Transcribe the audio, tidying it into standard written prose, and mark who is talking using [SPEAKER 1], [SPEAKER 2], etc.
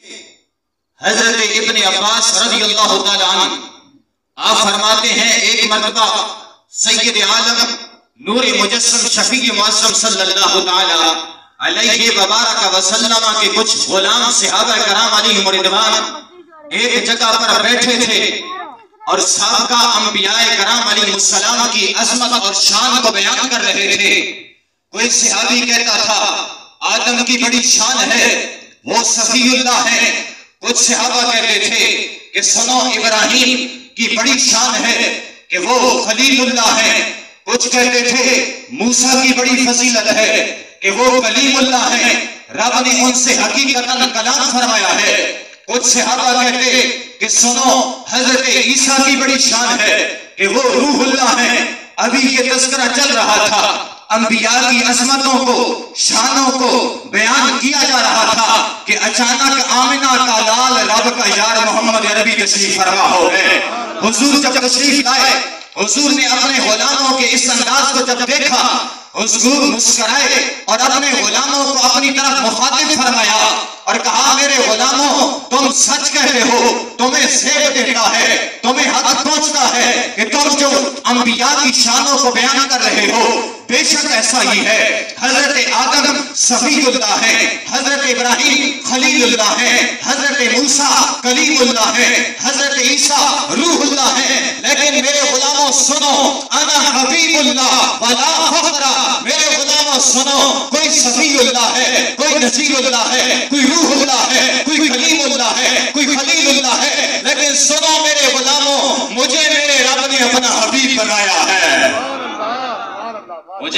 [SPEAKER 1] हजरत इब्न अब्बास रज़ियल्लाहु तआला अन्हु आप फरमाते हैं, एक मर्तबा सय्यद आलम नूर मुजस्सम शफी मुअज़्ज़म सल्लल्लाहु तआला अलैहि वबारक वसल्लम के कुछ गुलाम सहाबा कराम अलैहिम रिदवान एक जगह पर बैठे थे और साबिक़ा अंबियाए कराम अलैहिस्सलाम की अज़मत और शान को बयान कर रहे थे। कोई सहाबी कहता था, आदम की बड़ी शान है, वो सफीउल्लाह है। कुछ सहाबा कहते थे कि सुनो, इब्राहिम की बड़ी शान है कि वो खलीलुल्लाह है। कुछ कहते थे मूसा की बड़ी फजीलत है कि वो कलीमुल्लाह है, रब ने उनसे हकीकतन कलाम फरमाया है। कुछ सहाबा कहते कि सुनो, हजरत ईसा की बड़ी शान है कि वो रूहुल्लाह है। अभी ये तज़किरा चल रहा था, अंबिया की अज़मतों को, शानों को बयान किया जा रहा था कि अचानक आमिना का लाल रब का यार मोहम्मद अरबी तशरीफ फरमा हो गए। हुजूर जब तशरीफ लाए, हुजूर ने अपने गुलामों के इस अंदाज को जब देखा, हुजूर मुस्कुराए और अपने गुलामों को अपनी तरफ मुखातिब फरमाया और कहा, मेरे गुलामों, तुम सच कहते हो, तुम्हें ज़ेब देता है, तुम्हें हक पहुंचता है कि तुम जो अंबिया की शानों को बयान कर रहे हो, बेशक ऐसा ही है। हजरत आदम सफीउल्लाह है, हजरत इब्राहिम खलीलुल्लाह है, हजरत मूसा कलीमुल्लाह है, हजरत ईसा रूहुल्लाह है। लेकिन मेरे गुलामों सुनो, अना हबीबुल्लाह वला फखरा। मेरे गुलामों सुनो, कोई सफीउल्लाह है, कोई नसीरुल्लाह है, कोई रूहुल्लाह है, कोई कलीमुल्लाह है, कोई खलीलुल्लाह है। लेकिन सुनो मेरे गुलामों, मुझे मेरे रब ने अपना हबीब बनाया है। मुझे